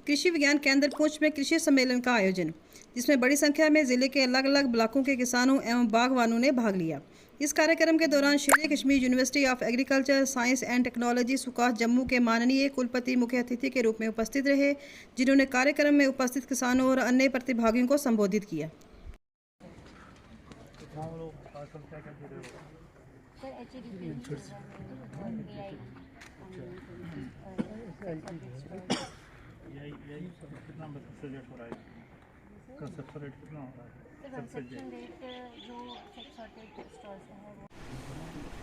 कृषि विज्ञान केंद्र पुंछ में कृषि सम्मेलन का आयोजन, जिसमें बड़ी संख्या में जिले के अलग अलग ब्लॉकों के किसानों एवं बागवानों ने भाग लिया। इस कार्यक्रम के दौरान Sher Kashmir university of agriculture science and technology SKUAST Jammu के माननीय कुलपति मुख्य अतिथि के रूप में उपस्थित रहे, जिन्होंने कार्यक्रम में उपस्थित किसानों और अन्य प्रतिभागियों को संबोधित किया। कितना सबसे रेट हो रहा है? सबसे रेट कितना हो रहा है?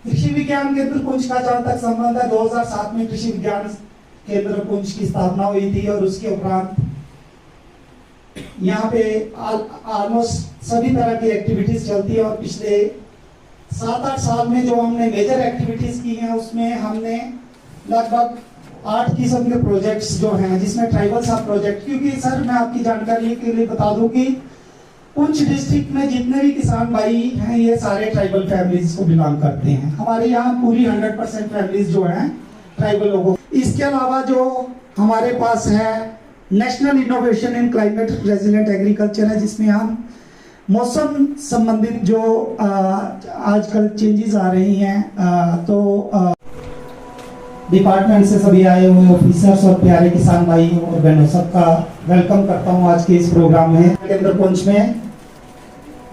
कृषि विज्ञान केंद्र पुंछ का जहाँ तक संबंध है, 2007 में कृषि विज्ञान केंद्र पुंछ की स्थापना हुई थी और उसके उपरांत यहाँ पे ऑलमोस्ट सभी तरह की एक्टिविटीज चलती है। और पिछले 7-8 साल में जो हमने मेजर एक्टिविटीज की हैं, उसमें हमने लगभग 8 किस्म के प्रोजेक्ट्स जो हैं, जिसमें ट्राइबल सब प्रोजेक्ट, क्योंकि सर मैं आपकी जानकारी के लिए बता दूं कि पुंछ डिस्ट्रिक्ट में जितने भी किसान भाई हैं, ये सारे ट्राइबल फैमिलीज को बिलोंग करते हैं। हमारे यहाँ पूरी 100% फैमिलीज जो हैं ट्राइबल लोगों। इसके अलावा जो हमारे पास है national innovation in climate resilient agriculture है, जिसमें हम मौसम संबंधित जो आजकल चेंजेस आ रही हैं, तो डिपार्टमेंट से सभी आए हुए ऑफिसर्स और प्यारे किसान भाई और बहनों सबका वेलकम करता हूं आज के इस प्रोग्राम में। केंद्र पुंछ में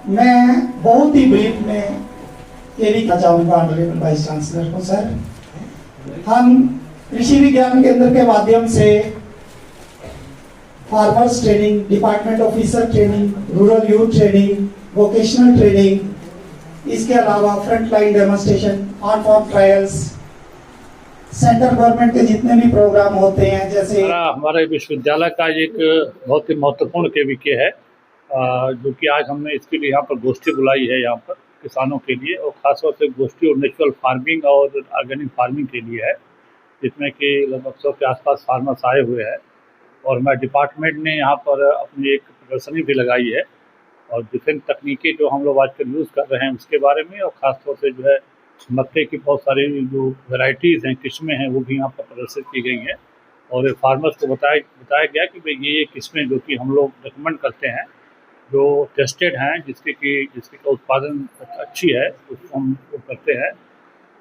मैं बहुत ही ब्रीफ में ये भी कहना चाहूँगा ऑनरेबल वाइस चांसलर को, सर हम कृषि विज्ञान केंद्र के माध्यम से farmers training, department officer training, rural youth training, vocational training, इसके अलावा front line demonstration, on farm trials, central government के जितने भी प्रोग्राम होते हैं, जैसे हमारे विश्वविद्यालय का एक बहुत ही महत्वपूर्ण केवीके है, जो कि आज हमने इसके लिए यहाँ पर गोष्ठी बुलाई है यहाँ पर किसानों के लिए, और खासतौर से गोष्ठी और नेचुरल फार्मिंग और ऑर्गेनिक फार्मिंग के लिए है, जिसमें कि लगभग 100 के आसपास फार्मर्स आए हुए हैं। और हमारे डिपार्टमेंट ने यहाँ पर अपनी एक प्रदर्शनी भी लगाई है और डिफरेंट तकनीकें जो हम लोग आजकल यूज़ कर रहे हैं उसके बारे में, और ख़ासतौर से जो है मक्के की बहुत सारी जो वैरायटीज़ हैं, किस्में हैं, वो भी यहाँ पर प्रदर्शित की गई हैं। और फार्मर्स को बताया गया कि भाई ये किस्में जो कि हम लोग रिकमेंड करते हैं, जो टेस्टेड हैं, जिसकी का उत्पादन अच्छी है, उसको हम वो करते हैं।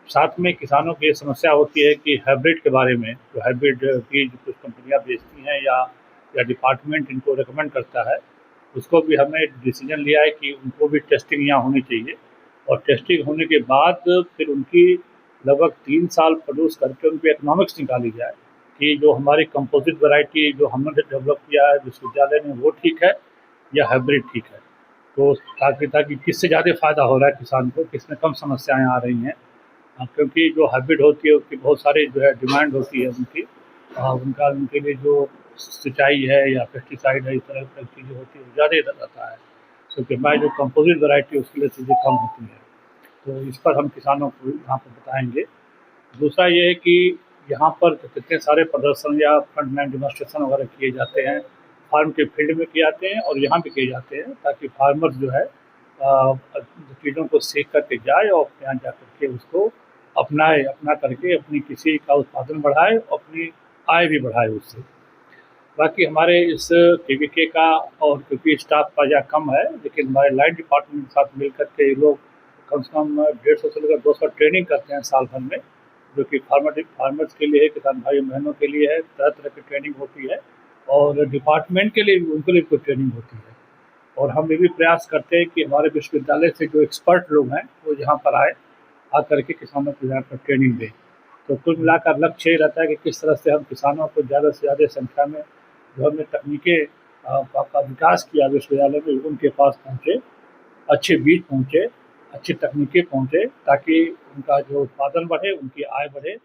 साथ में किसानों की ये समस्या होती है कि हाइब्रिड के बारे में, जो हाइब्रिड बीज कुछ कंपनियाँ बेचती हैं या डिपार्टमेंट इनको रिकमेंड करता है, उसको भी हमने डिसीजन लिया है कि उनको भी टेस्टिंग यहाँ होनी चाहिए। और टेस्टिंग होने के बाद फिर उनकी लगभग 3 साल प्रोड्यूस करके उनकी इकोनॉमिक्स निकाली जाए कि जो हमारी कंपोजिट वैरायटी जो हमने डेवलप किया है विश्वविद्यालय में, वो ठीक है या हाइब्रिड ठीक है। तो ताकि किससे ज़्यादा फ़ायदा हो रहा है किसान को, किसमें कम समस्याएं आ रही हैं, क्योंकि जो हाइब्रिड होती है उसकी बहुत सारी जो है डिमांड होती है उनकी, उनके लिए जो सिंचाई है या पेस्टिसाइड है, इस तरह की चीज़ें होती है, ज़्यादा रहता है, क्योंकि हमारी जो कंपोजिट वैरायटी उसके लिए चीज़ें कम होती हैं। तो इस पर हम किसानों को यहाँ पर बताएंगे। दूसरा ये है कि यहाँ पर कितने सारे प्रदर्शन या फ्रंट लाइन डेमोन्स्ट्रेशन वगैरह किए जाते हैं, फार्म के फील्ड में किए जाते हैं और यहाँ भी किए जाते हैं, ताकि फार्मर्स जो है चीज़ों को सीख करके जाए और यहाँ जा करके उसको अपना करके अपनी कृषि का उत्पादन बढ़ाए, अपनी आय भी बढ़ाए उससे। बाकी हमारे इस केवीके का, और क्योंकि स्टाफ का या कम है, लेकिन हमारे लाइन डिपार्टमेंट के साथ मिलकर के ये लोग कम से कम 150 से लेकर 200 ट्रेनिंग करते हैं साल भर में, जो कि फार्मर्स के लिए है, किसान भाई बहनों के लिए है, तरह तरह की ट्रेनिंग होती है, और डिपार्टमेंट के लिए उनके लिए कोई ट्रेनिंग होती है। और हम ये भी प्रयास करते हैं कि हमारे विश्वविद्यालय से जो एक्सपर्ट लोग हैं वो यहाँ पर आकर के किसानों को यहाँ पर ट्रेनिंग दें। तो कुल मिलाकर लक्ष्य ये रहता है कि किस तरह से हम किसानों को ज़्यादा से ज़्यादा संख्या में जो हमने तकनीकें का विकास किया विश्वविद्यालय में, उनके पास पहुँचे, अच्छे बीज पहुँचे, अच्छी तकनीकें पहुँचे, ताकि उनका जो उत्पादन बढ़े, उनकी आय बढ़े।